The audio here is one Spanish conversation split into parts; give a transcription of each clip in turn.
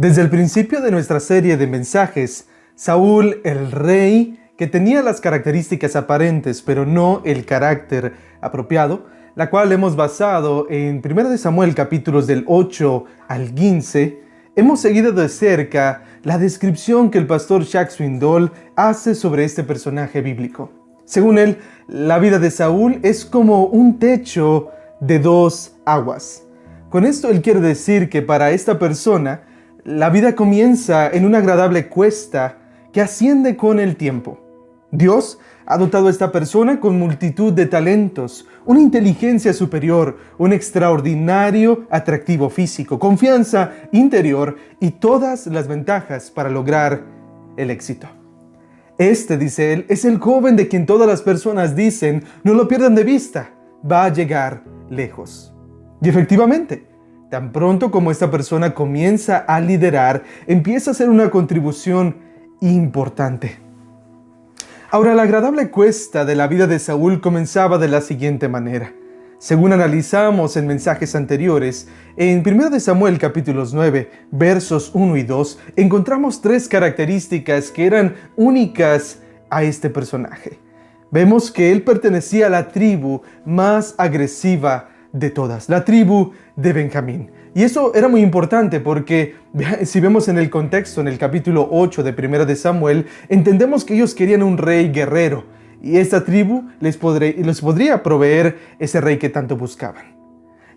Desde el principio de nuestra serie de mensajes, Saúl, el rey, que tenía las características aparentes, pero no el carácter apropiado, la cual hemos basado en 1 Samuel capítulos del 8 al 15, hemos seguido de cerca la descripción que el pastor Jacques Swindoll hace sobre este personaje bíblico. Según él, la vida de Saúl es como un techo de dos aguas. Con esto él quiere decir que para esta persona, la vida comienza en una agradable cuesta que asciende con el tiempo. Dios ha dotado a esta persona con multitud de talentos, una inteligencia superior, un extraordinario atractivo físico, confianza interior y todas las ventajas para lograr el éxito. Este, dice él, es el joven de quien todas las personas dicen, no lo pierdan de vista, va a llegar lejos. Y efectivamente, tan pronto como esta persona comienza a liderar, empieza a hacer una contribución importante. Ahora, la agradable cuesta de la vida de Saúl comenzaba de la siguiente manera. Según analizamos en mensajes anteriores, en 1 Samuel capítulos 9, versos 1 y 2, encontramos tres características que eran únicas a este personaje. Vemos que él pertenecía a la tribu más agresiva de todas, la tribu de Benjamín. Y eso era muy importante porque si vemos en el contexto, en el capítulo 8 de 1 Samuel, entendemos que ellos querían un rey guerrero y esta tribu les podría proveer ese rey que tanto buscaban.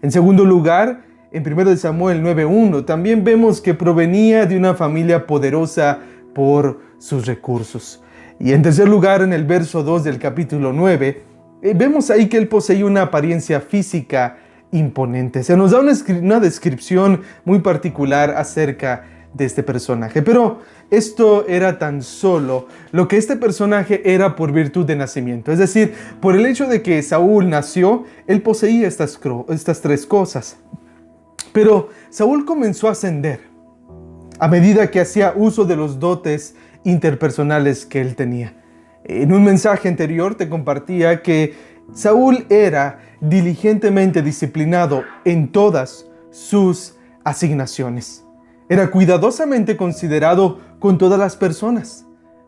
En segundo lugar, en 1 Samuel 9:1 también vemos que provenía de una familia poderosa por sus recursos. Y en tercer lugar, en el verso 2 del capítulo 9, vemos ahí que él poseía una apariencia física imponente. Se nos da una descripción muy particular acerca de este personaje. Pero esto era tan solo lo que este personaje era por virtud de nacimiento. Es decir, por el hecho de que Saúl nació, él poseía estas tres cosas. Pero Saúl comenzó a ascender a medida que hacía uso de los dotes interpersonales que él tenía. En un mensaje anterior te compartía que Saúl era diligentemente disciplinado en todas sus asignaciones. Era cuidadosamente considerado con todas las personas,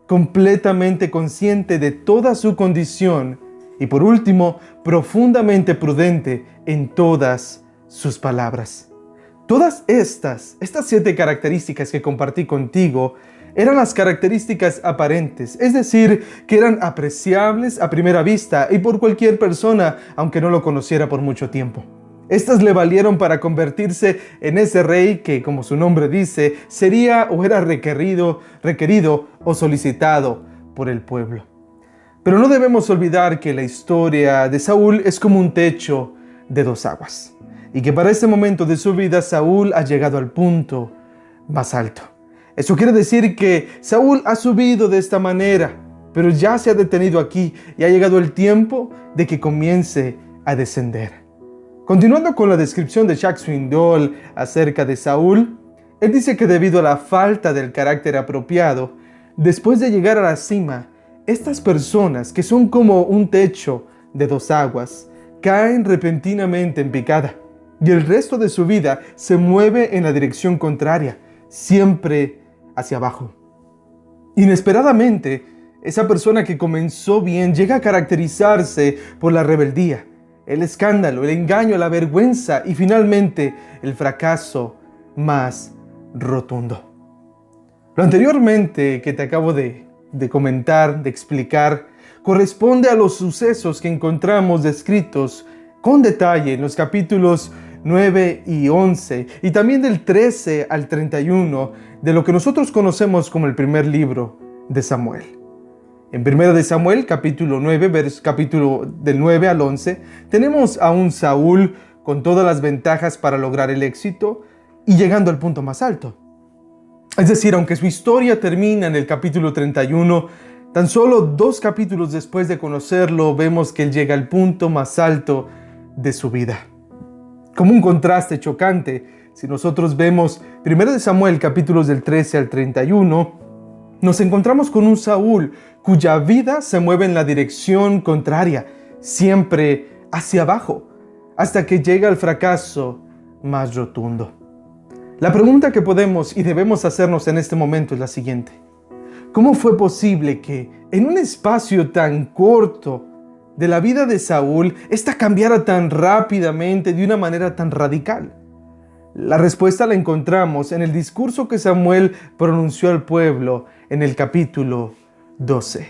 completamente consciente de toda su condición y por último, profundamente prudente en todas sus palabras. Todas estas 7 características que compartí contigo eran las características aparentes, es decir, que eran apreciables a primera vista y por cualquier persona, aunque no lo conociera por mucho tiempo. Estas le valieron para convertirse en ese rey que, como su nombre dice, sería o era requerido o solicitado por el pueblo. Pero no debemos olvidar que la historia de Saúl es como un techo de dos aguas y que para este momento de su vida Saúl ha llegado al punto más alto. Eso quiere decir que Saúl ha subido de esta manera, pero ya se ha detenido aquí y ha llegado el tiempo de que comience a descender. Continuando con la descripción de Jacques Swindoll acerca de Saúl, él dice que debido a la falta del carácter apropiado, después de llegar a la cima, estas personas que son como un techo de dos aguas, caen repentinamente en picada y el resto de su vida se mueve en la dirección contraria, siempre hacia abajo. Inesperadamente, esa persona que comenzó bien llega a caracterizarse por la rebeldía, el escándalo, el engaño, la vergüenza y finalmente el fracaso más rotundo. Lo anteriormente que te acabo de comentar, de explicar, corresponde a los sucesos que encontramos descritos con detalle en los capítulos 9 y 11 y también del 13 al 31 de lo que nosotros conocemos como el primer libro de Samuel. En 1 Samuel capítulo 9, capítulo del 9 al 11, tenemos a un Saúl con todas las ventajas para lograr el éxito y llegando al punto más alto. Es decir, aunque su historia termina en el capítulo 31, tan solo 2 capítulos después de conocerlo vemos que él llega al punto más alto de su vida. Como un contraste chocante, si nosotros vemos 1 Samuel capítulos del 13 al 31, nos encontramos con un Saúl cuya vida se mueve en la dirección contraria, siempre hacia abajo, hasta que llega al fracaso más rotundo. La pregunta que podemos y debemos hacernos en este momento es la siguiente. ¿Cómo fue posible que en un espacio tan corto de la vida de Saúl, esta cambiara tan rápidamente, de una manera tan radical? La respuesta la encontramos en el discurso que Samuel pronunció al pueblo en el capítulo 12.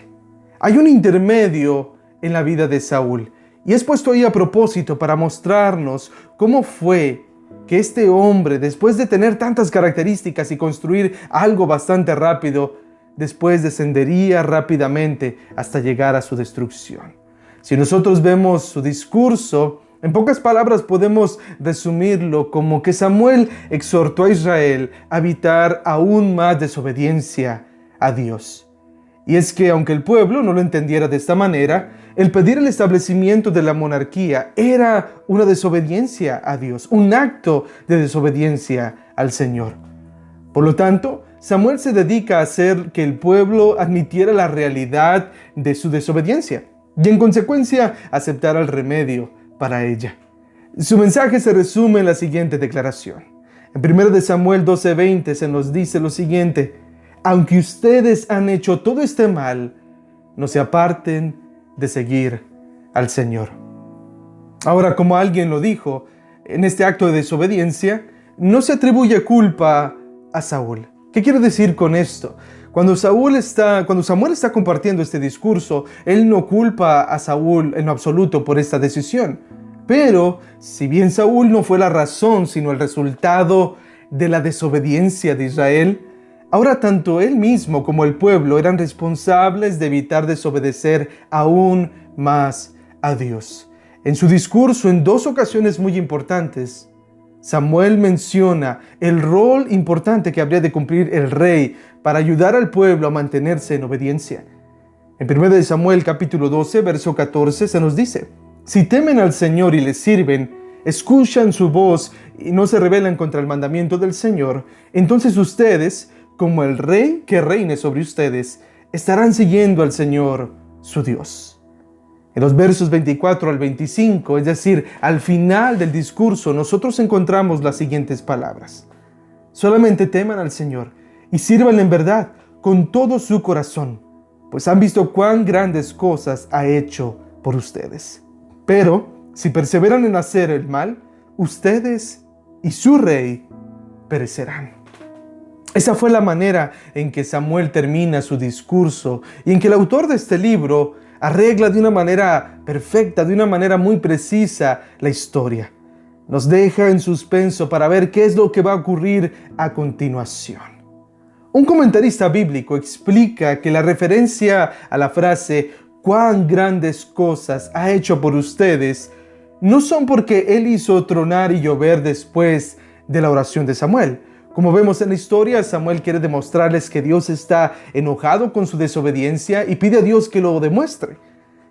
Hay un intermedio en la vida de Saúl y es puesto ahí a propósito para mostrarnos cómo fue que este hombre, después de tener tantas características y construir algo bastante rápido, después descendería rápidamente hasta llegar a su destrucción. Si nosotros vemos su discurso, en pocas palabras podemos resumirlo como que Samuel exhortó a Israel a evitar aún más desobediencia a Dios. Y es que aunque el pueblo no lo entendiera de esta manera, el pedir el establecimiento de la monarquía era una desobediencia a Dios, un acto de desobediencia al Señor. Por lo tanto, Samuel se dedica a hacer que el pueblo admitiera la realidad de su desobediencia y en consecuencia aceptara el remedio para ella. Su mensaje se resume en la siguiente declaración. En 1 Samuel 12:20 se nos dice lo siguiente: aunque ustedes han hecho todo este mal, no se aparten de seguir al Señor. Ahora, como alguien lo dijo, en este acto de desobediencia no se atribuye culpa a Saúl. ¿Qué quiere decir con esto? Cuando Samuel está compartiendo este discurso, él no culpa a Saúl en absoluto por esta decisión. Pero, si bien Saúl no fue la razón, sino el resultado de la desobediencia de Israel, ahora tanto él mismo como el pueblo eran responsables de evitar desobedecer aún más a Dios. En su discurso, en dos ocasiones muy importantes, Samuel menciona el rol importante que habría de cumplir el rey para ayudar al pueblo a mantenerse en obediencia. En 1 Samuel capítulo 12, verso 14 se nos dice: si temen al Señor y le sirven, escuchan su voz y no se rebelan contra el mandamiento del Señor, entonces ustedes, como el rey que reine sobre ustedes, estarán siguiendo al Señor, su Dios. En los versos 24 al 25, es decir, al final del discurso, nosotros encontramos las siguientes palabras: solamente teman al Señor y sírvanle en verdad con todo su corazón, pues han visto cuán grandes cosas ha hecho por ustedes. Pero si perseveran en hacer el mal, ustedes y su rey perecerán. Esa fue la manera en que Samuel termina su discurso y en que el autor de este libro arregla de una manera perfecta, de una manera muy precisa la historia. Nos deja en suspenso para ver qué es lo que va a ocurrir a continuación. Un comentarista bíblico explica que la referencia a la frase «cuán grandes cosas ha hecho por ustedes» no son porque él hizo tronar y llover después de la oración de Samuel. Como vemos en la historia, Samuel quiere demostrarles que Dios está enojado con su desobediencia y pide a Dios que lo demuestre.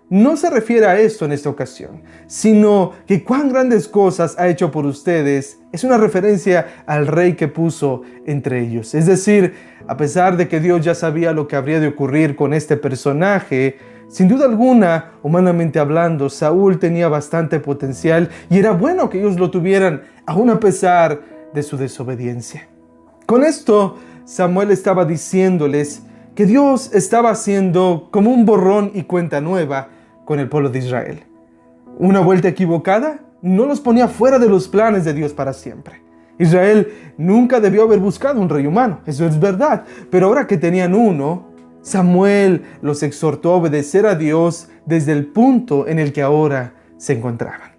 No se refiere a esto en esta ocasión, sino que cuán grandes cosas ha hecho por ustedes es una referencia al rey que puso entre ellos. Es decir, a pesar de que Dios ya sabía lo que habría de ocurrir con este personaje, sin duda alguna, humanamente hablando, Saúl tenía bastante potencial y era bueno que ellos lo tuvieran, aun a pesar de su desobediencia. Con esto, Samuel estaba diciéndoles que Dios estaba haciendo como un borrón y cuenta nueva con el pueblo de Israel. Una vuelta equivocada no los ponía fuera de los planes de Dios para siempre. Israel nunca debió haber buscado un rey humano, eso es verdad, pero ahora que tenían uno, Samuel los exhortó a obedecer a Dios desde el punto en el que ahora se encontraban.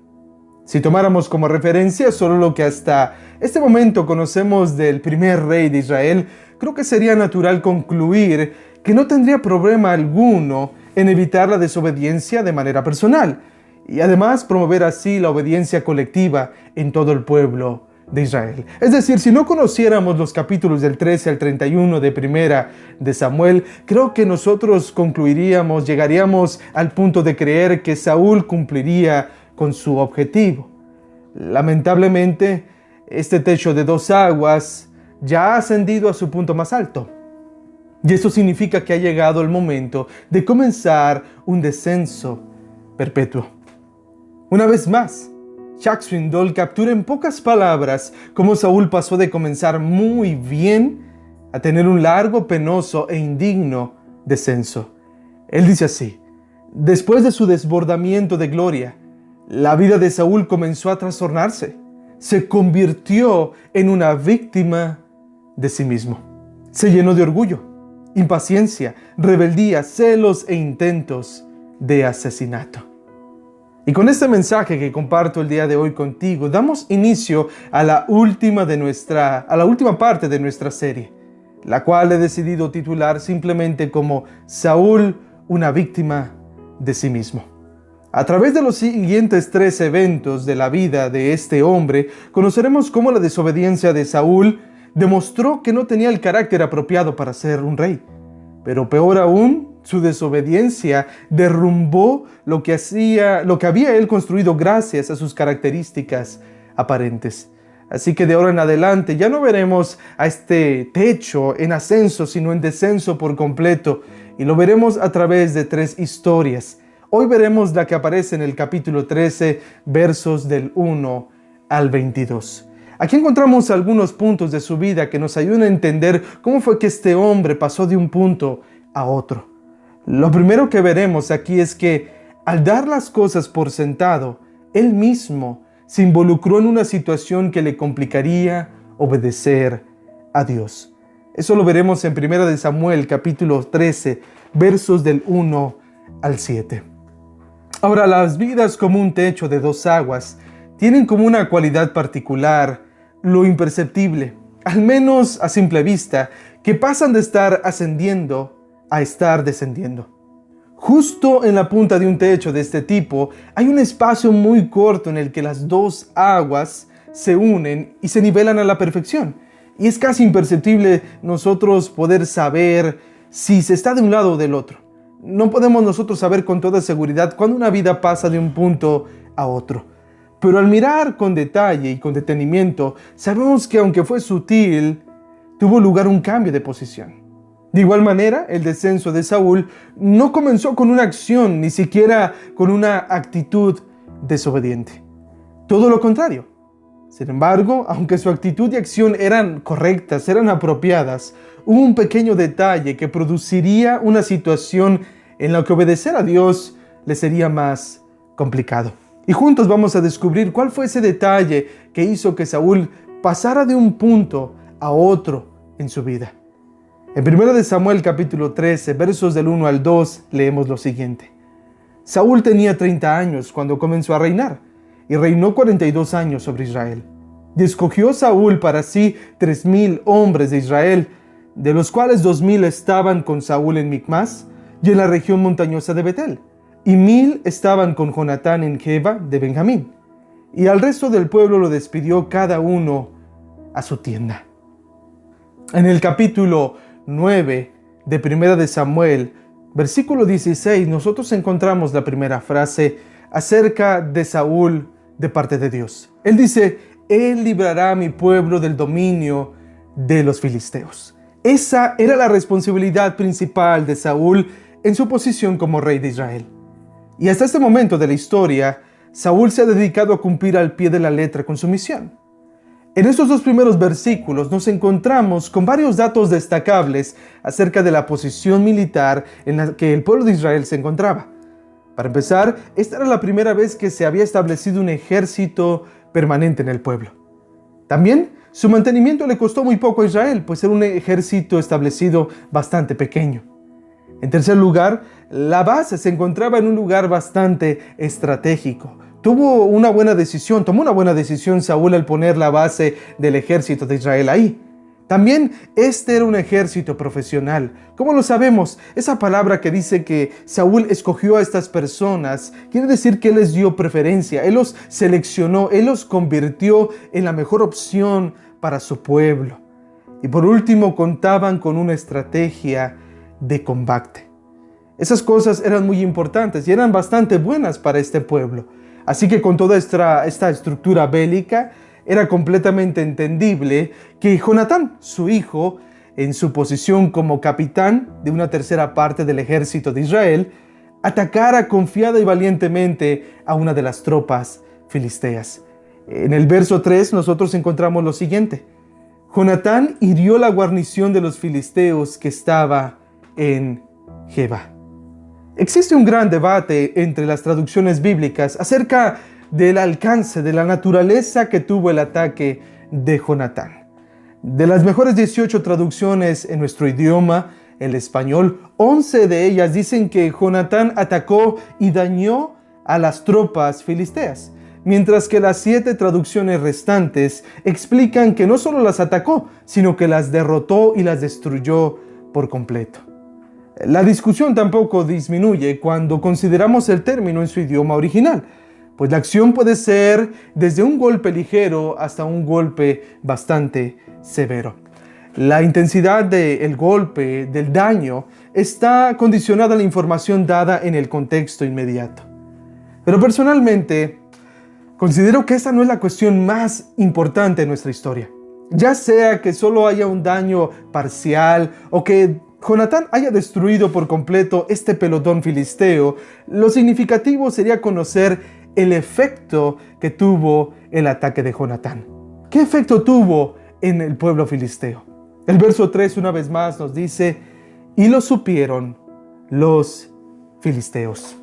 Si tomáramos como referencia solo lo que hasta este momento conocemos del primer rey de Israel, creo que sería natural concluir que no tendría problema alguno en evitar la desobediencia de manera personal y además promover así la obediencia colectiva en todo el pueblo de Israel. Es decir, si no conociéramos los capítulos del 13 al 31 de Primera de Samuel, creo que nosotros llegaríamos al punto de creer que Saúl cumpliría con su objetivo. Lamentablemente, este techo de dos aguas ya ha ascendido a su punto más alto. Y eso significa que ha llegado el momento de comenzar un descenso perpetuo. Una vez más, Chuck Swindoll captura en pocas palabras cómo Saúl pasó de comenzar muy bien a tener un largo, penoso e indigno descenso. Él dice así: después de su desbordamiento de gloria, la vida de Saúl comenzó a trastornarse. Se convirtió en una víctima de sí mismo. Se llenó de orgullo, impaciencia, rebeldía, celos e intentos de asesinato. Y con este mensaje que comparto el día de hoy contigo, damos inicio a la última parte de nuestra serie, la cual he decidido titular simplemente como Saúl, una víctima de sí mismo. A través de los siguientes 3 eventos de la vida de este hombre, conoceremos cómo la desobediencia de Saúl demostró que no tenía el carácter apropiado para ser un rey. Pero peor aún, su desobediencia derrumbó lo que había él construido gracias a sus características aparentes. Así que de ahora en adelante ya no veremos a este techo en ascenso, sino en descenso por completo. Y lo veremos a través de 3 historias. Hoy veremos la que aparece en el capítulo 13, versos del 1 al 22. Aquí encontramos algunos puntos de su vida que nos ayudan a entender cómo fue que este hombre pasó de un punto a otro. Lo primero que veremos aquí es que al dar las cosas por sentado, él mismo se involucró en una situación que le complicaría obedecer a Dios. Eso lo veremos en 1 Samuel capítulo 13, versos del 1 al 7. Ahora, las vidas como un techo de 2 aguas tienen como una cualidad particular lo imperceptible, al menos a simple vista, que pasan de estar ascendiendo a estar descendiendo. Justo en la punta de un techo de este tipo hay un espacio muy corto en el que las 2 aguas se unen y se nivelan a la perfección. Y es casi imperceptible nosotros poder saber si se está de un lado o del otro. No podemos nosotros saber con toda seguridad cuándo una vida pasa de un punto a otro. Pero al mirar con detalle y con detenimiento, sabemos que aunque fue sutil, tuvo lugar un cambio de posición. De igual manera, el descenso de Saúl no comenzó con una acción, ni siquiera con una actitud desobediente. Todo lo contrario. Sin embargo, aunque su actitud y acción eran correctas, eran apropiadas, hubo un pequeño detalle que produciría una situación en la que obedecer a Dios le sería más complicado. Y juntos vamos a descubrir cuál fue ese detalle que hizo que Saúl pasara de un punto a otro en su vida. En 1 Samuel capítulo 13, versos del 1 al 2, leemos lo siguiente. Saúl tenía 30 años cuando comenzó a reinar, y reinó 42 años sobre Israel. Y escogió Saúl para sí 3,000 hombres de Israel, de los cuales 2,000 estaban con Saúl en Micmas y en la región montañosa de Betel, y 1,000 estaban con Jonatán en Geba de Benjamín. Y al resto del pueblo lo despidió cada uno a su tienda. En el capítulo 9 de 1 Samuel, versículo 16, nosotros encontramos la primera frase acerca de Saúl de parte de Dios. Él dice: Él librará a mi pueblo del dominio de los filisteos. Esa era la responsabilidad principal de Saúl en su posición como rey de Israel. Y hasta este momento de la historia, Saúl se ha dedicado a cumplir al pie de la letra con su misión. En estos 2 primeros versículos nos encontramos con varios datos destacables acerca de la posición militar en la que el pueblo de Israel se encontraba. Para empezar, esta era la primera vez que se había establecido un ejército permanente en el pueblo. También, su mantenimiento le costó muy poco a Israel, pues era un ejército establecido bastante pequeño. En tercer lugar, la base se encontraba en un lugar bastante estratégico. Tomó una buena decisión Saúl al poner la base del ejército de Israel ahí. También este era un ejército profesional. ¿Cómo lo sabemos? Esa palabra que dice que Saúl escogió a estas personas, quiere decir que él les dio preferencia, él los seleccionó, él los convirtió en la mejor opción para su pueblo. Y por último, contaban con una estrategia de combate. Esas cosas eran muy importantes y eran bastante buenas para este pueblo. Así que con toda esta estructura bélica, era completamente entendible que Jonatán, su hijo, en su posición como capitán de una tercera parte del ejército de Israel, atacara confiada y valientemente a una de las tropas filisteas. En el verso 3 nosotros encontramos lo siguiente: Jonatán hirió la guarnición de los filisteos que estaba en Geba. Existe un gran debate entre las traducciones bíblicas acerca del alcance, de la naturaleza que tuvo el ataque de Jonatán. De las mejores 18 traducciones en nuestro idioma, el español, 11 de ellas dicen que Jonatán atacó y dañó a las tropas filisteas, mientras que las 7 traducciones restantes explican que no solo las atacó, sino que las derrotó y las destruyó por completo. La discusión tampoco disminuye cuando consideramos el término en su idioma original, pues la acción puede ser desde un golpe ligero hasta un golpe bastante severo. La intensidad del golpe, del daño, está condicionada a la información dada en el contexto inmediato. Pero personalmente, considero que esta no es la cuestión más importante en nuestra historia. Ya sea que solo haya un daño parcial o que Jonatán haya destruido por completo este pelotón filisteo, lo significativo sería conocer el efecto que tuvo el ataque de Jonatán. ¿Qué efecto tuvo en el pueblo filisteo? El verso 3 una vez más nos dice: y lo supieron los filisteos.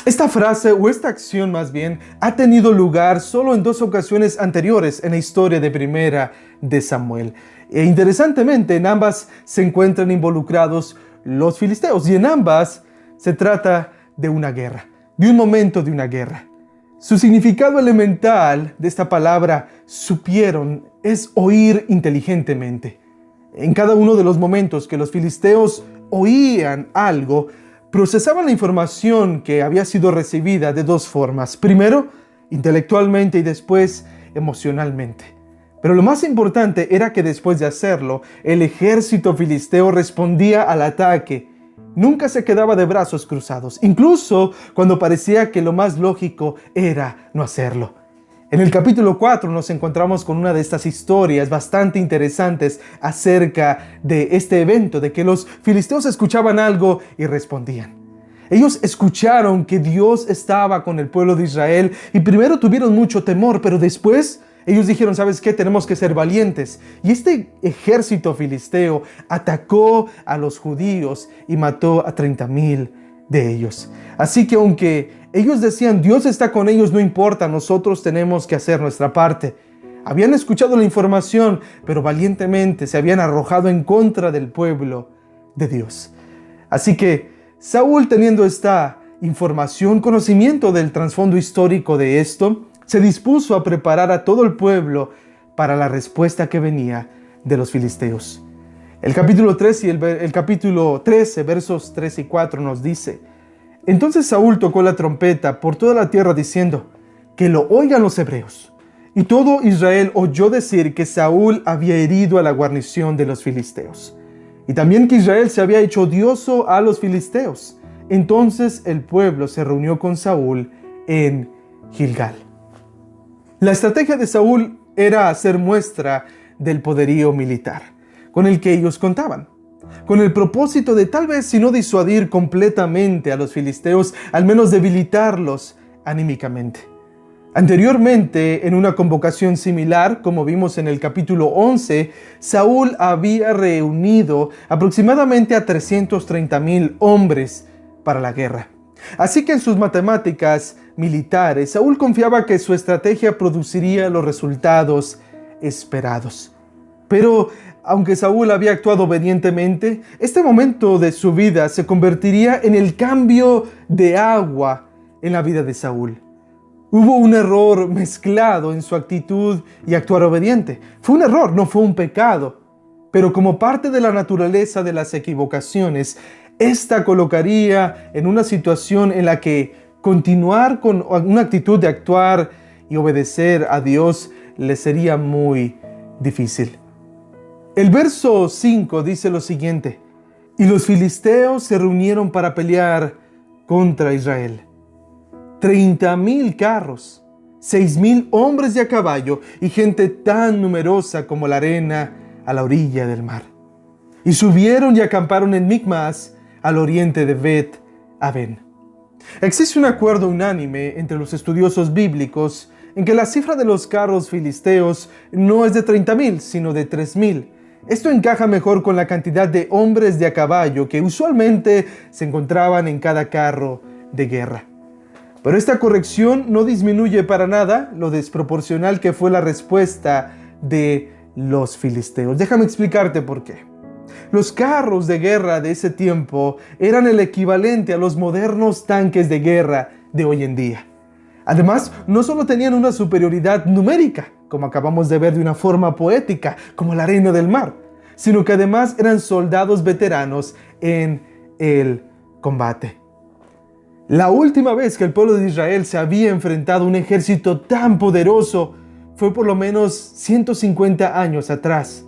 Esta frase, o esta acción más bien, ha tenido lugar solo en 2 ocasiones anteriores en la historia de Primera de Samuel. E interesantemente, en ambas se encuentran involucrados los filisteos, y en ambas se trata de una guerra, de un momento de una guerra. Su significado elemental de esta palabra supieron es oír inteligentemente. En cada uno de los momentos que los filisteos oían algo, procesaban la información que había sido recibida de 2 formas. Primero, intelectualmente, y después emocionalmente. Pero lo más importante era que después de hacerlo, el ejército filisteo respondía al ataque. Nunca se quedaba de brazos cruzados, incluso cuando parecía que lo más lógico era no hacerlo. En el capítulo 4 nos encontramos con una de estas historias bastante interesantes acerca de este evento, de que los filisteos escuchaban algo y respondían. Ellos escucharon que Dios estaba con el pueblo de Israel y primero tuvieron mucho temor, pero después ellos dijeron: ¿sabes qué? Tenemos que ser valientes. Y este ejército filisteo atacó a los judíos y mató a 30,000 de ellos. Así que aunque ellos decían: Dios está con ellos, no importa, nosotros tenemos que hacer nuestra parte. Habían escuchado la información, pero valientemente se habían arrojado en contra del pueblo de Dios. Así que Saúl, teniendo esta información, conocimiento del trasfondo histórico de esto, se dispuso a preparar a todo el pueblo para la respuesta que venía de los filisteos. El capítulo 3 y el capítulo 13, versos 3 y 4 nos dice: entonces Saúl tocó la trompeta por toda la tierra diciendo: que lo oigan los hebreos. Y todo Israel oyó decir que Saúl había herido a la guarnición de los filisteos, y también que Israel se había hecho odioso a los filisteos. Entonces el pueblo se reunió con Saúl en Gilgal. La estrategia de Saúl era hacer muestra del poderío militar con el que ellos contaban, con el propósito de tal vez, si no disuadir completamente a los filisteos, al menos debilitarlos anímicamente. Anteriormente, en una convocación similar, como vimos en el capítulo 11, Saúl había reunido aproximadamente a 330,000 hombres para la guerra. Así que en sus matemáticas militares, Saúl confiaba que su estrategia produciría los resultados esperados. Pero aunque Saúl había actuado obedientemente, este momento de su vida se convertiría en el cambio de agua en la vida de Saúl. Hubo un error mezclado en su actitud y actuar obediente. Fue un error, no fue un pecado. Pero como parte de la naturaleza de las equivocaciones, esta colocaría en una situación en la que continuar con una actitud de actuar y obedecer a Dios le sería muy difícil. El verso 5 dice lo siguiente: y los filisteos se reunieron para pelear contra Israel. 30,000 carros, 6,000 hombres de a caballo y gente tan numerosa como la arena a la orilla del mar. Y subieron y acamparon en Micmas, al oriente de Bet-Aven. Existe un acuerdo unánime entre los estudiosos bíblicos en que la cifra de los carros filisteos no es de 30,000, sino de 3,000. Esto encaja mejor con la cantidad de hombres de a caballo que usualmente se encontraban en cada carro de guerra. Pero esta corrección no disminuye para nada lo desproporcional que fue la respuesta de los filisteos. Déjame explicarte por qué. Los carros de guerra de ese tiempo eran el equivalente a los modernos tanques de guerra de hoy en día. Además, no solo tenían una superioridad numérica, como acabamos de ver de una forma poética, como la reina del mar, sino que además eran soldados veteranos en el combate. La última vez que el pueblo de Israel se había enfrentado a un ejército tan poderoso fue por lo menos 150 años atrás.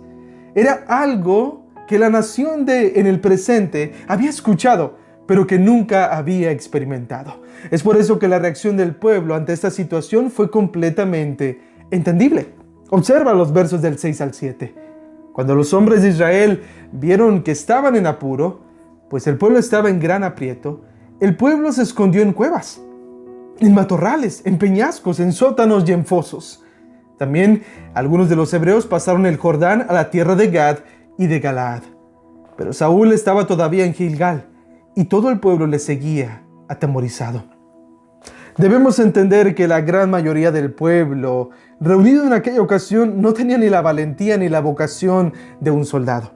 Era algo que la nación en el presente había escuchado, pero que nunca había experimentado. Es por eso que la reacción del pueblo ante esta situación fue completamente entendible. Observa los versos del 6 al 7. Cuando los hombres de Israel vieron que estaban en apuro, pues el pueblo estaba en gran aprieto, el pueblo se escondió en cuevas, en matorrales, en peñascos, en sótanos y en fosos. También algunos de los hebreos pasaron el Jordán a la tierra de Gad y de Galaad. Pero Saúl estaba todavía en Gilgal y todo el pueblo le seguía atemorizado. Debemos entender que la gran mayoría del pueblo, reunido en aquella ocasión, no tenía ni la valentía ni la vocación de un soldado.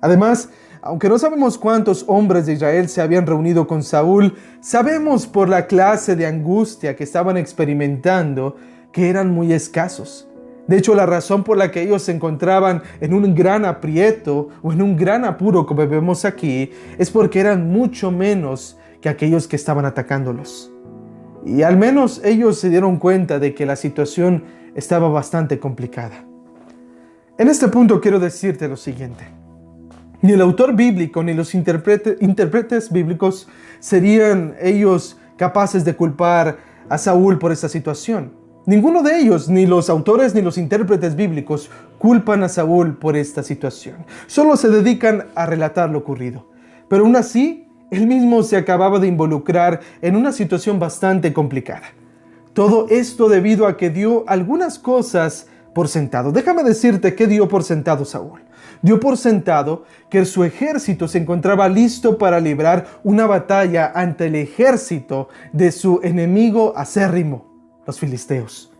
Además, aunque no sabemos cuántos hombres de Israel se habían reunido con Saúl, sabemos por la clase de angustia que estaban experimentando que eran muy escasos. De hecho, la razón por la que ellos se encontraban en un gran aprieto o en un gran apuro, como vemos aquí, es porque eran mucho menos que aquellos que estaban atacándolos. Y al menos ellos se dieron cuenta de que la situación estaba bastante complicada. En este punto quiero decirte lo siguiente. Ni el autor bíblico ni los intérpretes bíblicos serían ellos capaces de culpar a Saúl por esta situación. Ninguno de ellos, ni los autores ni los intérpretes bíblicos, culpan a Saúl por esta situación. Solo se dedican a relatar lo ocurrido. Pero aún así, él mismo se acababa de involucrar en una situación bastante complicada. Todo esto debido a que dio algunas cosas por sentado. Déjame decirte qué dio por sentado Saúl. Dio por sentado que su ejército se encontraba listo para librar una batalla ante el ejército de su enemigo acérrimo, los filisteos.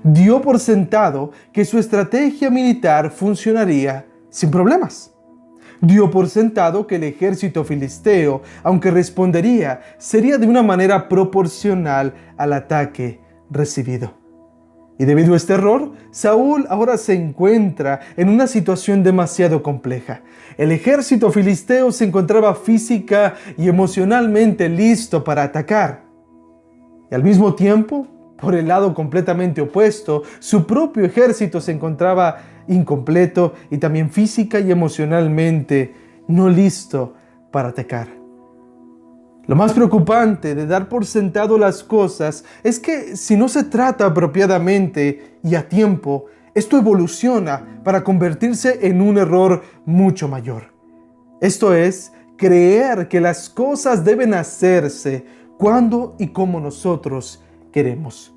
Dio por sentado que su estrategia militar funcionaría sin problemas. Dio por sentado que el ejército filisteo, aunque respondería, sería de una manera proporcional al ataque recibido. Y debido a este error, Saúl ahora se encuentra en una situación demasiado compleja. El ejército filisteo se encontraba física y emocionalmente listo para atacar. Y al mismo tiempo, por el lado completamente opuesto, su propio ejército se encontraba incompleto y también física y emocionalmente no listo para atacar. Lo más preocupante de dar por sentado las cosas es que si no se trata apropiadamente y a tiempo, esto evoluciona para convertirse en un error mucho mayor. Esto es, creer que las cosas deben hacerse cuando y como nosotros queremos.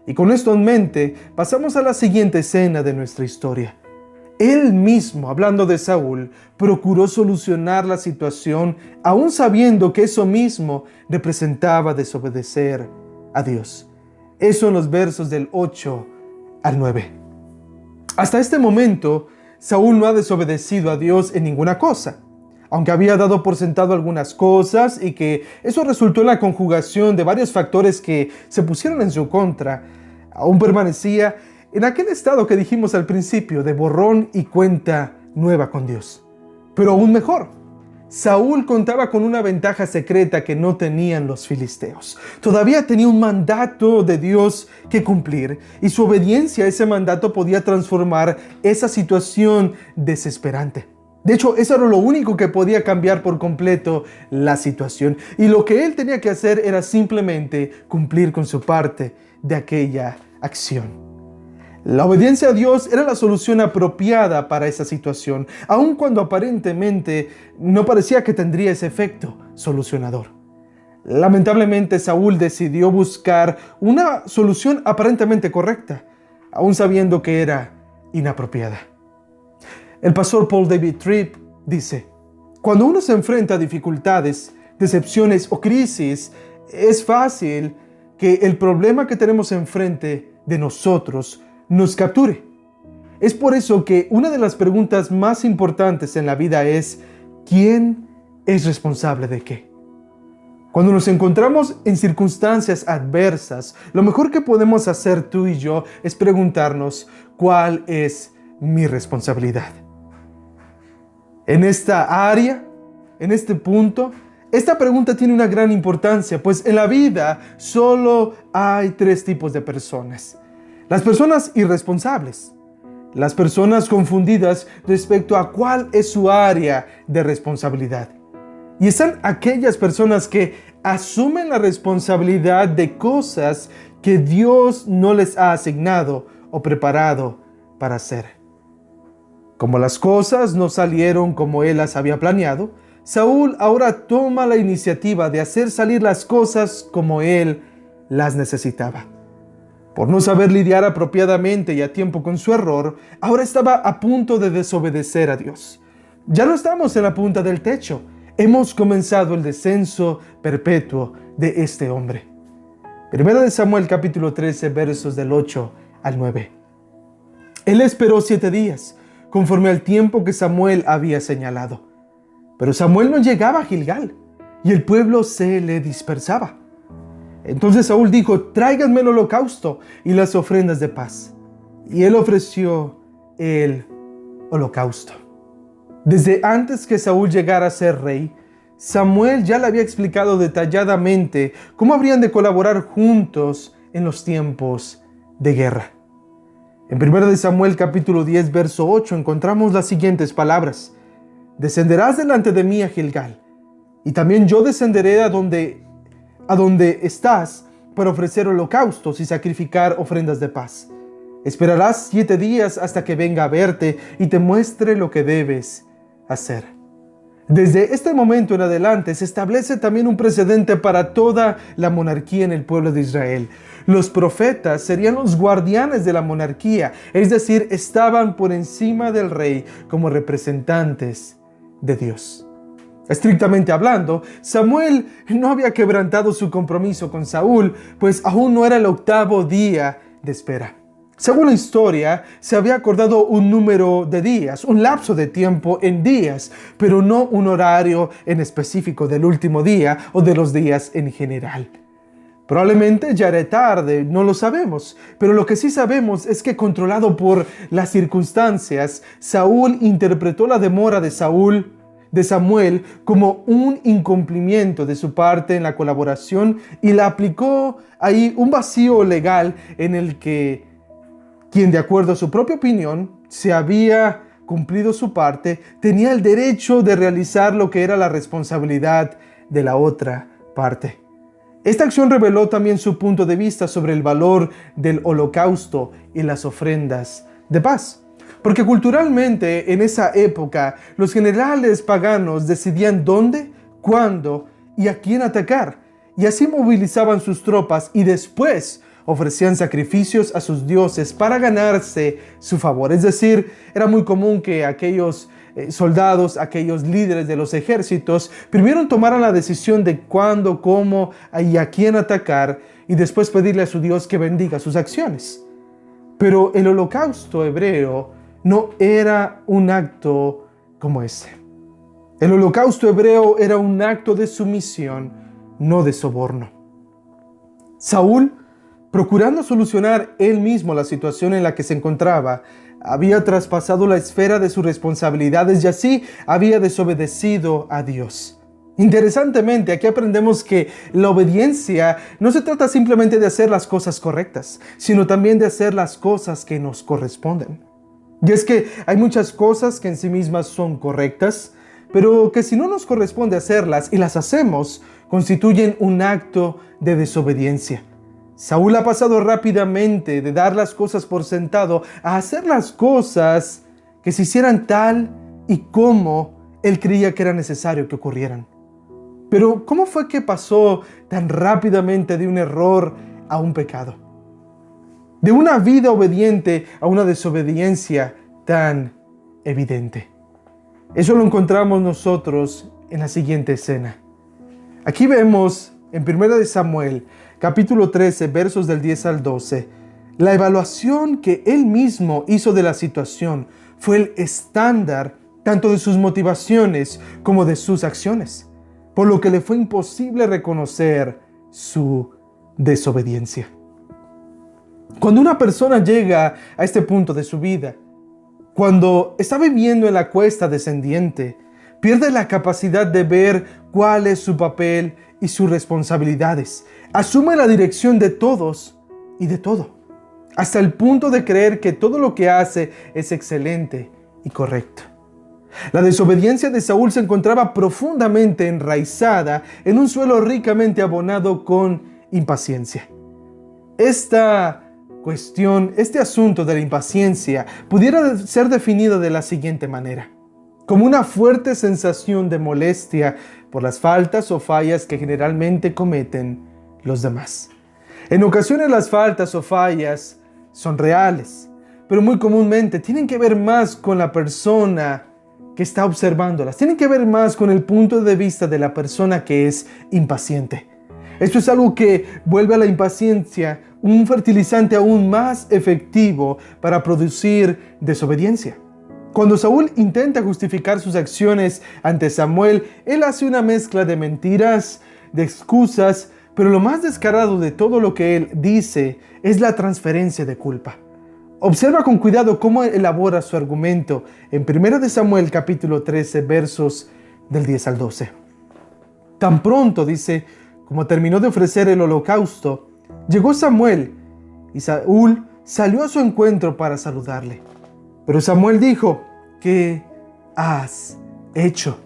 Y con esto en mente, pasamos a la siguiente escena de nuestra historia. Él mismo, hablando de Saúl, procuró solucionar la situación, aún sabiendo que eso mismo representaba desobedecer a Dios. Eso en los versos del 8 al 9. Hasta este momento, Saúl no ha desobedecido a Dios en ninguna cosa. Aunque había dado por sentado algunas cosas y que eso resultó en la conjugación de varios factores que se pusieron en su contra, aún permanecía en aquel estado que dijimos al principio de borrón y cuenta nueva con Dios. Pero aún mejor, Saúl contaba con una ventaja secreta que no tenían los filisteos. Todavía tenía un mandato de Dios que cumplir y su obediencia a ese mandato podía transformar esa situación desesperante. De hecho, eso era lo único que podía cambiar por completo la situación. Y lo que él tenía que hacer era simplemente cumplir con su parte de aquella acción. La obediencia a Dios era la solución apropiada para esa situación, aun cuando aparentemente no parecía que tendría ese efecto solucionador. Lamentablemente, Saúl decidió buscar una solución aparentemente correcta, aún sabiendo que era inapropiada. El pastor Paul David Tripp dice: cuando uno se enfrenta a dificultades, decepciones o crisis, es fácil que el problema que tenemos enfrente de nosotros nos capture. Es por eso que una de las preguntas más importantes en la vida es: ¿quién es responsable de qué? Cuando nos encontramos en circunstancias adversas, lo mejor que podemos hacer tú y yo es preguntarnos: ¿cuál es mi responsabilidad? En esta área, en este punto, esta pregunta tiene una gran importancia, pues en la vida solo hay tres tipos de personas: las personas irresponsables, las personas confundidas respecto a cuál es su área de responsabilidad, y están aquellas personas que asumen la responsabilidad de cosas que Dios no les ha asignado o preparado para hacer. Como las cosas no salieron como Él las había planeado, Saúl ahora toma la iniciativa de hacer salir las cosas como Él las necesitaba. Por no saber lidiar apropiadamente y a tiempo con su error, ahora estaba a punto de desobedecer a Dios. Ya no estamos en la punta del techo. Hemos comenzado el descenso perpetuo de este hombre. Primera de Samuel capítulo 13, versos del 8 al 9. Él esperó 7 días, conforme al tiempo que Samuel había señalado. Pero Samuel no llegaba a Gilgal, y el pueblo se le dispersaba. Entonces Saúl dijo: tráiganme el holocausto y las ofrendas de paz. Y él ofreció el holocausto. Desde antes que Saúl llegara a ser rey, Samuel ya le había explicado detalladamente cómo habrían de colaborar juntos en los tiempos de guerra. En 1 de Samuel capítulo 10, verso 8 encontramos las siguientes palabras: descenderás delante de mí a Gilgal, y también yo descenderé a donde estás para ofrecer holocaustos y sacrificar ofrendas de paz. Esperarás 7 días hasta que venga a verte y te muestre lo que debes hacer. Desde este momento en adelante se establece también un precedente para toda la monarquía en el pueblo de Israel. Los profetas serían los guardianes de la monarquía, es decir, estaban por encima del rey como representantes de Dios. Estrictamente hablando, Samuel no había quebrantado su compromiso con Saúl, pues aún no era el 8º día de espera. Según la historia, se había acordado un número de días, un lapso de tiempo en días, pero no un horario en específico del último día o de los días en general. Probablemente ya era tarde, no lo sabemos, pero lo que sí sabemos es que, controlado por las circunstancias, Saúl interpretó la demora de Samuel como un incumplimiento de su parte en la colaboración y la aplicó ahí un vacío legal en el que quien, de acuerdo a su propia opinión, se había cumplido su parte, tenía el derecho de realizar lo que era la responsabilidad de la otra parte. Esta acción reveló también su punto de vista sobre el valor del holocausto y las ofrendas de paz. Porque culturalmente, en esa época, los generales paganos decidían dónde, cuándo y a quién atacar, y así movilizaban sus tropas y después ofrecían sacrificios a sus dioses para ganarse su favor. Es decir, era muy común que aquellos soldados, aquellos líderes de los ejércitos, primero tomaran la decisión de cuándo, cómo y a quién atacar, y después pedirle a su Dios que bendiga sus acciones. Pero el holocausto hebreo no era un acto como ese. El holocausto hebreo era un acto de sumisión, no de soborno. Saúl, procurando solucionar él mismo la situación en la que se encontraba, había traspasado la esfera de sus responsabilidades y así había desobedecido a Dios. Interesantemente, aquí aprendemos que la obediencia no se trata simplemente de hacer las cosas correctas, sino también de hacer las cosas que nos corresponden. Y es que hay muchas cosas que en sí mismas son correctas, pero que si no nos corresponde hacerlas y las hacemos, constituyen un acto de desobediencia. Saúl ha pasado rápidamente de dar las cosas por sentado a hacer las cosas que se hicieran tal y como él creía que era necesario que ocurrieran. Pero ¿cómo fue que pasó tan rápidamente de un error a un pecado? De una vida obediente a una desobediencia tan evidente. Eso lo encontramos nosotros en la siguiente escena. Aquí vemos en 1 Samuel, capítulo 13, versos del 10 al 12, la evaluación que él mismo hizo de la situación fue el estándar tanto de sus motivaciones como de sus acciones, por lo que le fue imposible reconocer su desobediencia. Cuando una persona llega a este punto de su vida, cuando está viviendo en la cuesta descendiente, pierde la capacidad de ver cuál es su papel y sus responsabilidades. Asume la dirección de todos y de todo, hasta el punto de creer que todo lo que hace es excelente y correcto. La desobediencia de Saúl se encontraba profundamente enraizada en un suelo ricamente abonado con impaciencia. Esta cuestión, este asunto de la impaciencia pudiera ser definido de la siguiente manera: como una fuerte sensación de molestia por las faltas o fallas que generalmente cometen los demás. En ocasiones las faltas o fallas son reales, pero muy comúnmente tienen que ver más con la persona que está observándolas, tienen que ver más con el punto de vista de la persona que es impaciente. Esto es algo que vuelve a la impaciencia un fertilizante aún más efectivo para producir desobediencia. Cuando Saúl intenta justificar sus acciones ante Samuel, él hace una mezcla de mentiras, de excusas, pero lo más descarado de todo lo que él dice es la transferencia de culpa. Observa con cuidado cómo elabora su argumento en 1 Samuel capítulo 13, versos del 10 al 12. Tan pronto, dice, como terminó de ofrecer el holocausto, llegó Samuel y Saúl salió a su encuentro para saludarle. Pero Samuel dijo: ¿qué has hecho?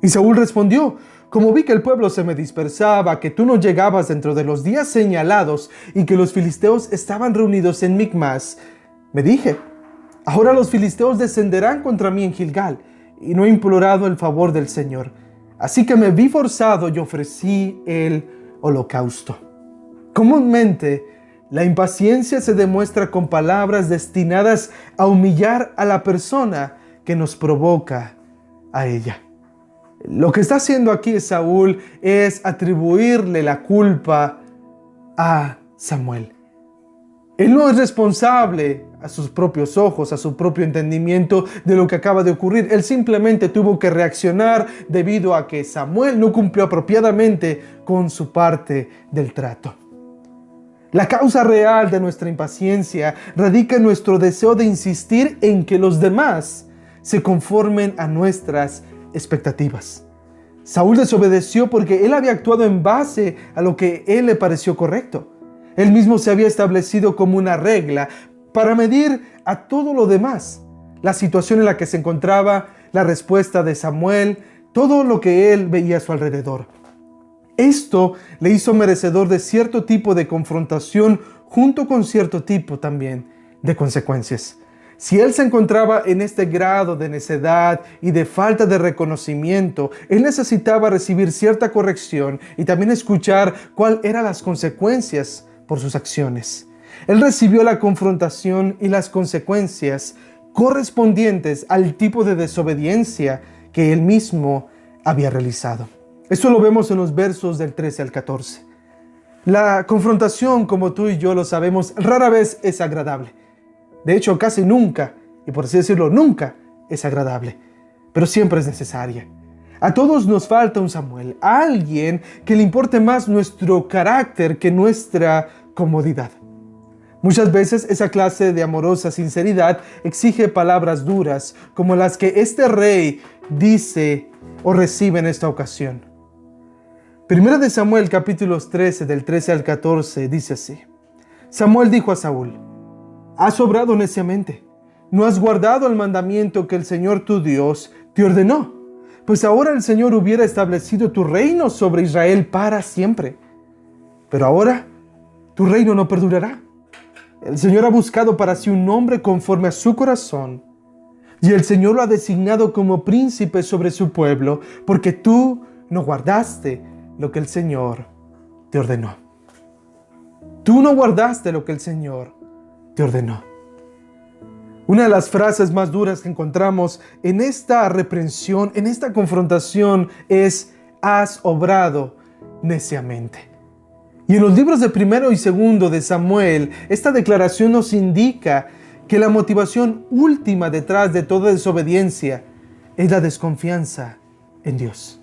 Y Saúl respondió: como vi que el pueblo se me dispersaba, que tú no llegabas dentro de los días señalados y que los filisteos estaban reunidos en Micmas, me dije: ahora los filisteos descenderán contra mí en Gilgal, y no he implorado el favor del Señor. Así que me vi forzado y ofrecí el holocausto. Comúnmente, la impaciencia se demuestra con palabras destinadas a humillar a la persona que nos provoca a ella. Lo que está haciendo aquí Saúl es atribuirle la culpa a Samuel. Él no es responsable a sus propios ojos, a su propio entendimiento de lo que acaba de ocurrir. Él simplemente tuvo que reaccionar debido a que Samuel no cumplió apropiadamente con su parte del trato. La causa real de nuestra impaciencia radica en nuestro deseo de insistir en que los demás se conformen a nuestras expectativas. Saúl desobedeció porque él había actuado en base a lo que él le pareció correcto. Él mismo se había establecido como una regla para medir a todo lo demás, la situación en la que se encontraba, la respuesta de Samuel, todo lo que él veía a su alrededor. Esto le hizo merecedor de cierto tipo de confrontación junto con cierto tipo también de consecuencias. Si él se encontraba en este grado de necedad y de falta de reconocimiento, él necesitaba recibir cierta corrección y también escuchar cuáles eran las consecuencias por sus acciones. Él recibió la confrontación y las consecuencias correspondientes al tipo de desobediencia que él mismo había realizado. Esto lo vemos en los versos del 13 al 14. La confrontación, como tú y yo lo sabemos, rara vez es agradable. De hecho, casi nunca, y por así decirlo, nunca es agradable, pero siempre es necesaria. A todos nos falta un Samuel, alguien que le importe más nuestro carácter que nuestra comodidad. Muchas veces esa clase de amorosa sinceridad exige palabras duras, como las que este rey dice o recibe en esta ocasión. 1 Samuel capítulos 13, del 13 al 14, dice así: Samuel dijo a Saúl: has obrado neciamente, no has guardado el mandamiento que el Señor tu Dios te ordenó, pues ahora el Señor hubiera establecido tu reino sobre Israel para siempre. Pero ahora tu reino no perdurará. El Señor ha buscado para sí un hombre conforme a su corazón, y el Señor lo ha designado como príncipe sobre su pueblo, porque tú no guardaste lo que el Señor te ordenó. Tú no guardaste lo que el Señor te ordenó. Una de las frases más duras que encontramos en esta reprensión, en esta confrontación, es: has obrado neciamente. Y en los libros de 1 y 2 de Samuel, esta declaración nos indica que la motivación última detrás de toda desobediencia es la desconfianza en Dios.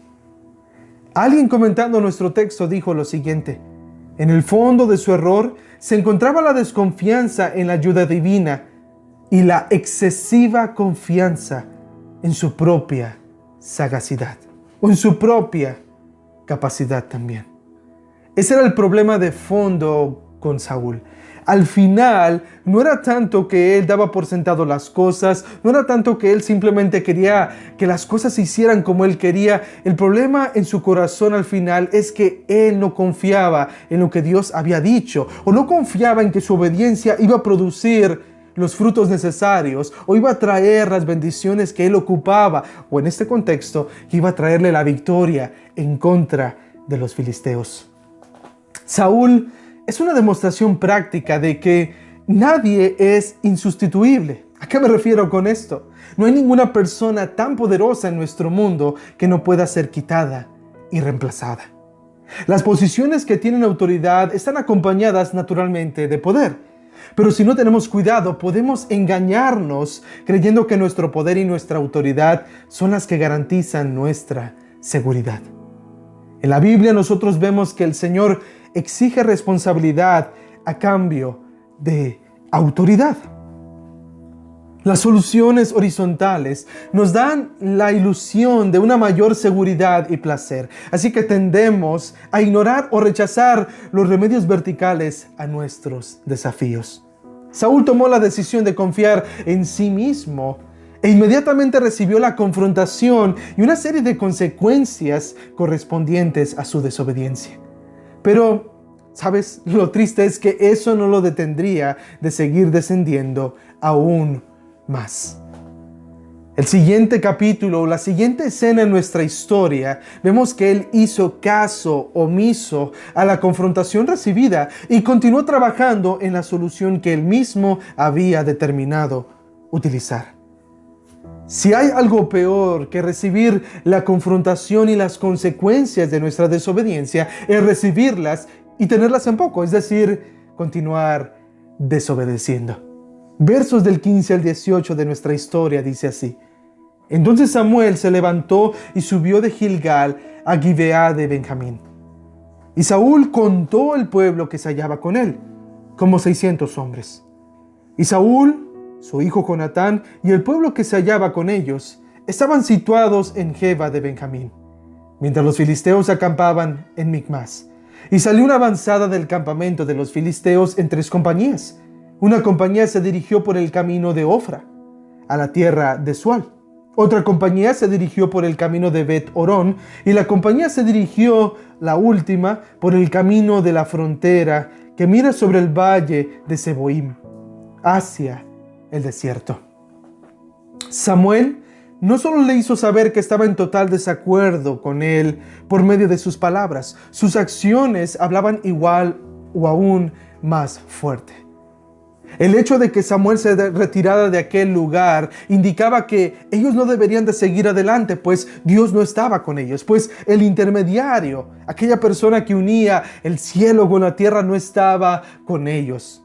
Alguien comentando nuestro texto dijo lo siguiente: en el fondo de su error se encontraba la desconfianza en la ayuda divina y la excesiva confianza en su propia sagacidad o en su propia capacidad también. Ese era el problema de fondo con Saúl. Al final, no era tanto que él daba por sentado las cosas, no era tanto que él simplemente quería que las cosas se hicieran como él quería. El problema en su corazón al final es que él no confiaba en lo que Dios había dicho, o no confiaba en que su obediencia iba a producir los frutos necesarios, o iba a traer las bendiciones que él ocupaba, o en este contexto, que iba a traerle la victoria en contra de los filisteos. Saúl es una demostración práctica de que nadie es insustituible. ¿A qué me refiero con esto? No hay ninguna persona tan poderosa en nuestro mundo que no pueda ser quitada y reemplazada. Las posiciones que tienen autoridad están acompañadas naturalmente de poder. Pero si no tenemos cuidado, podemos engañarnos creyendo que nuestro poder y nuestra autoridad son las que garantizan nuestra seguridad. En la Biblia nosotros vemos que el Señor exige responsabilidad a cambio de autoridad. Las soluciones horizontales nos dan la ilusión de una mayor seguridad y placer, así que tendemos a ignorar o rechazar los remedios verticales a nuestros desafíos. Saúl tomó la decisión de confiar en sí mismo e inmediatamente recibió la confrontación y una serie de consecuencias correspondientes a su desobediencia. Pero, ¿sabes? Lo triste es que eso no lo detendría de seguir descendiendo aún más. El siguiente capítulo, la siguiente escena en nuestra historia, vemos que él hizo caso omiso a la confrontación recibida y continuó trabajando en la solución que él mismo había determinado utilizar. Si hay algo peor que recibir la confrontación y las consecuencias de nuestra desobediencia, es recibirlas y tenerlas en poco, es decir, continuar desobedeciendo. Versos del 15 al 18 de nuestra historia dice así: entonces Samuel se levantó y subió de Gilgal a Gibeá de Benjamín. Y Saúl contó el pueblo que se hallaba con él, como 600 hombres. Y Saúl, su hijo Jonatán y el pueblo que se hallaba con ellos estaban situados en Geba de Benjamín, mientras los filisteos acampaban en Micmas. Y salió una avanzada del campamento de los filisteos en 3 compañías. Una compañía se dirigió por el camino de Ofra, a la tierra de Sual. Otra compañía se dirigió por el camino de Bet-Orón, y la compañía se dirigió, la última, por el camino de la frontera que mira sobre el valle de Seboim, hacia el desierto. Samuel no solo le hizo saber que estaba en total desacuerdo con él por medio de sus palabras, sus acciones hablaban igual o aún más fuerte. El hecho de que Samuel se retirara de aquel lugar indicaba que ellos no deberían de seguir adelante, pues Dios no estaba con ellos, pues el intermediario, aquella persona que unía el cielo con la tierra, no estaba con ellos.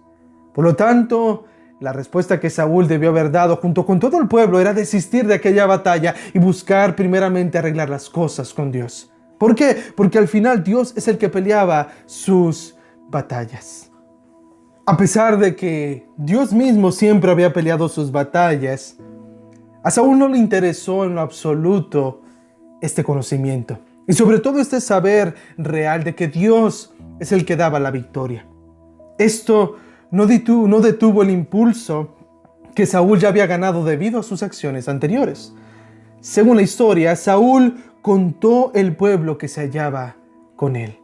Por lo tanto, la respuesta que Saúl debió haber dado junto con todo el pueblo era desistir de aquella batalla y buscar primeramente arreglar las cosas con Dios. ¿Por qué? Porque al final Dios es el que peleaba sus batallas. A pesar de que Dios mismo siempre había peleado sus batallas, a Saúl no le interesó en lo absoluto este conocimiento. Y sobre todo este saber real de que Dios es el que daba la victoria. Esto no detuvo el impulso que Saúl ya había ganado debido a sus acciones anteriores. Según la historia, Saúl contó el pueblo que se hallaba con él.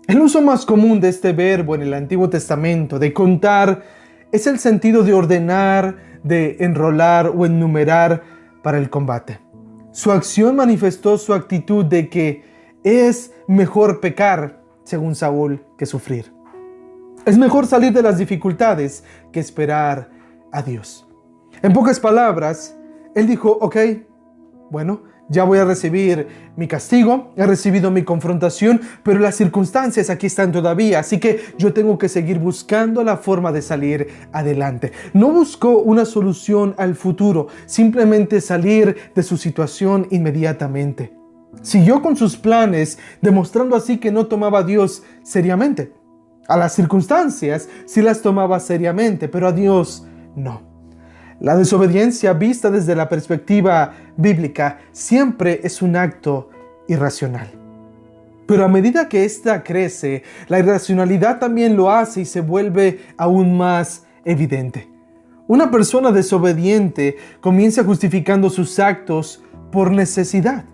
El uso más común de este verbo en el Antiguo Testamento, de contar, es el sentido de ordenar, de enrolar o enumerar para el combate. Su acción manifestó su actitud de que es mejor pecar, según Saúl, que sufrir. Es mejor salir de las dificultades que esperar a Dios. En pocas palabras, él dijo, ok, bueno, ya voy a recibir mi castigo, he recibido mi confrontación, pero las circunstancias aquí están todavía, así que yo tengo que seguir buscando la forma de salir adelante. No buscó una solución al futuro, simplemente salir de su situación inmediatamente. Siguió con sus planes, demostrando así que no tomaba a Dios seriamente. A las circunstancias sí las tomaba seriamente, pero a Dios no. La desobediencia vista desde la perspectiva bíblica siempre es un acto irracional. Pero a medida que ésta crece, la irracionalidad también lo hace y se vuelve aún más evidente. Una persona desobediente comienza justificando sus actos por necesidad,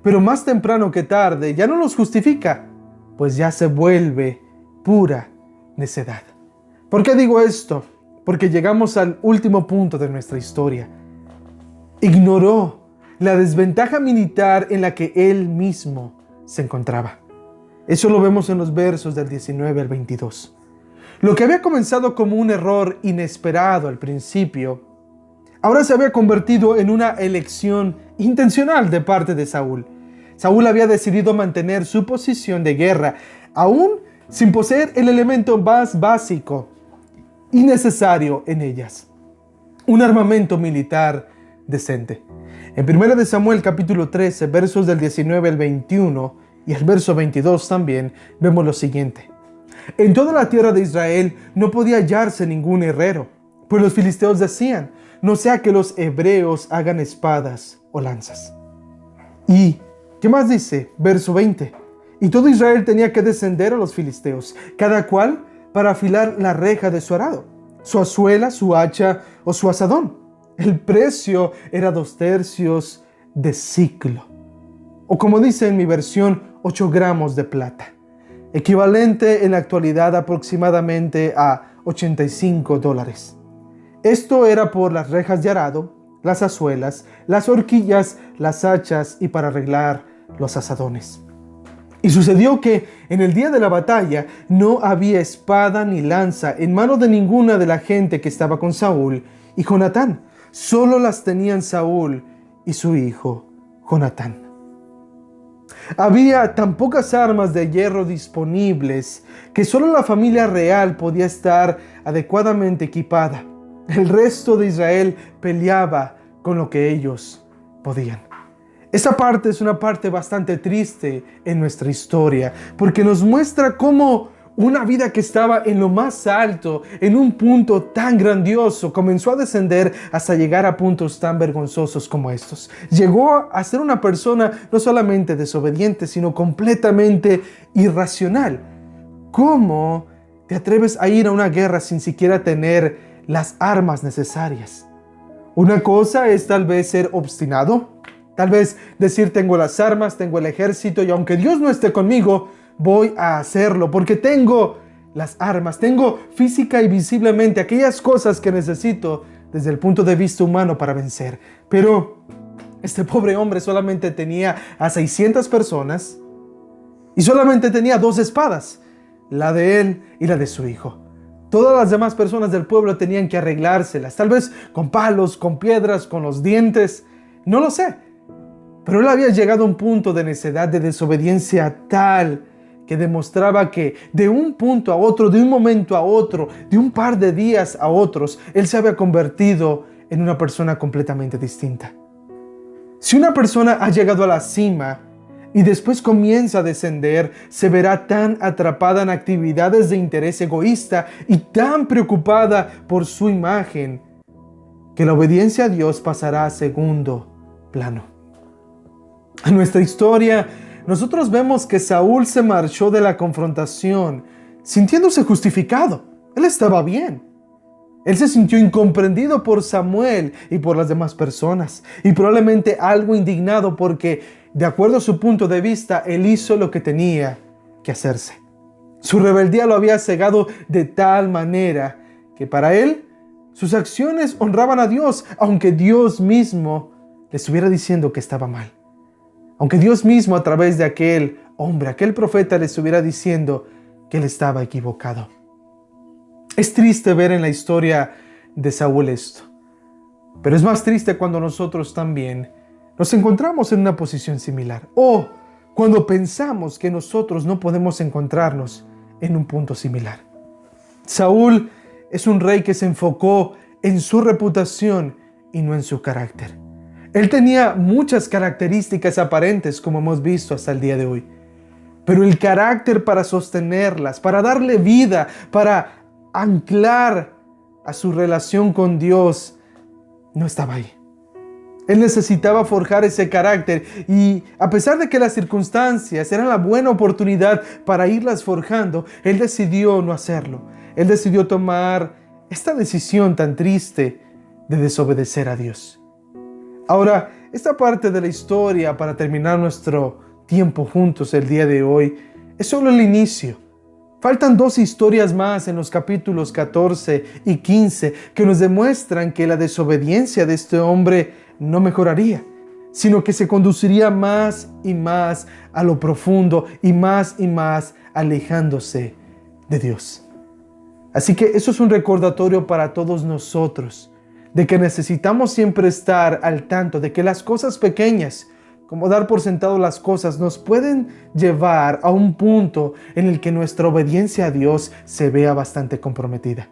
pero más temprano que tarde ya no los justifica, pues ya se vuelve pura necedad. ¿Por qué digo esto? Porque llegamos al último punto de nuestra historia. Ignoró la desventaja militar en la que él mismo se encontraba. Eso lo vemos en los versos del 19 al 22. Lo que había comenzado como un error inesperado al principio, ahora se había convertido en una elección intencional de parte de Saúl. Saúl había decidido mantener su posición de guerra, aún sin poseer el elemento más básico y necesario en ellas: un armamento militar decente. En 1 Samuel capítulo 13, versos del 19 al 21 y el verso 22 también, vemos lo siguiente. En toda la tierra de Israel no podía hallarse ningún herrero, pues los filisteos decían, no sea que los hebreos hagan espadas o lanzas. ¿Y qué más dice? Verso 20. Y todo Israel tenía que descender a los filisteos, cada cual para afilar la reja de su arado, su azuela, su hacha o su azadón. El precio era 2/3 de siclo, o como dice en mi versión, 8 gramos de plata, equivalente en la actualidad aproximadamente a $85. Esto era por las rejas de arado, las azuelas, las horquillas, las hachas y para arreglar los azadones. Y sucedió que en el día de la batalla no había espada ni lanza en mano de ninguna de la gente que estaba con Saúl y Jonatán. Solo las tenían Saúl y su hijo Jonatán. Había tan pocas armas de hierro disponibles que solo la familia real podía estar adecuadamente equipada. El resto de Israel peleaba con lo que ellos podían. Esta parte es una parte bastante triste en nuestra historia, porque nos muestra cómo una vida que estaba en lo más alto, en un punto tan grandioso, comenzó a descender hasta llegar a puntos tan vergonzosos como estos. Llegó a ser una persona no solamente desobediente, sino completamente irracional. ¿Cómo te atreves a ir a una guerra sin siquiera tener las armas necesarias? Una cosa es tal vez ser obstinado, tal vez decir tengo las armas, tengo el ejército y aunque Dios no esté conmigo, voy a hacerlo porque tengo las armas, tengo física y visiblemente aquellas cosas que necesito desde el punto de vista humano para vencer. Pero este pobre hombre solamente tenía a 600 personas y solamente tenía 2 espadas, la de él y la de su hijo. Todas las demás personas del pueblo tenían que arreglárselas, tal vez con palos, con piedras, con los dientes, no lo sé. Pero él había llegado a un punto de necedad, de desobediencia tal que demostraba que de un punto a otro, de un momento a otro, de un par de días a otros, él se había convertido en una persona completamente distinta. Si una persona ha llegado a la cima y después comienza a descender, se verá tan atrapada en actividades de interés egoísta y tan preocupada por su imagen que la obediencia a Dios pasará a segundo plano. En nuestra historia, nosotros vemos que Saúl se marchó de la confrontación sintiéndose justificado. Él estaba bien. Él se sintió incomprendido por Samuel y por las demás personas, y probablemente algo indignado porque, de acuerdo a su punto de vista, él hizo lo que tenía que hacerse. Su rebeldía lo había cegado de tal manera que para él sus acciones honraban a Dios, aunque Dios mismo le estuviera diciendo que estaba mal. Aunque Dios mismo a través de aquel hombre, aquel profeta, le estuviera diciendo que él estaba equivocado. Es triste ver en la historia de Saúl esto, pero es más triste cuando nosotros también nos encontramos en una posición similar, o cuando pensamos que nosotros no podemos encontrarnos en un punto similar. Saúl es un rey que se enfocó en su reputación y no en su carácter. Él tenía muchas características aparentes, como hemos visto hasta el día de hoy, pero el carácter para sostenerlas, para darle vida, para anclar a su relación con Dios, no estaba ahí. Él necesitaba forjar ese carácter y a pesar de que las circunstancias eran la buena oportunidad para irlas forjando, él decidió no hacerlo. Él decidió tomar esta decisión tan triste de desobedecer a Dios. Ahora, esta parte de la historia, para terminar nuestro tiempo juntos el día de hoy, es solo el inicio. Faltan 2 historias más en los capítulos 14 y 15 que nos demuestran que la desobediencia de este hombre no mejoraría, sino que se conduciría más y más a lo profundo y más alejándose de Dios. Así que eso es un recordatorio para todos nosotros, de que necesitamos siempre estar al tanto de que las cosas pequeñas, como dar por sentado las cosas, nos pueden llevar a un punto en el que nuestra obediencia a Dios se vea bastante comprometida.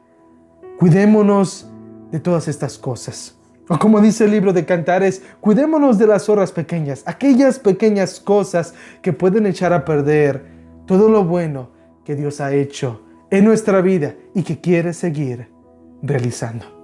Cuidémonos de todas estas cosas. O como dice el libro de Cantares, cuidémonos de las zorras pequeñas, aquellas pequeñas cosas que pueden echar a perder todo lo bueno que Dios ha hecho en nuestra vida y que quiere seguir realizando.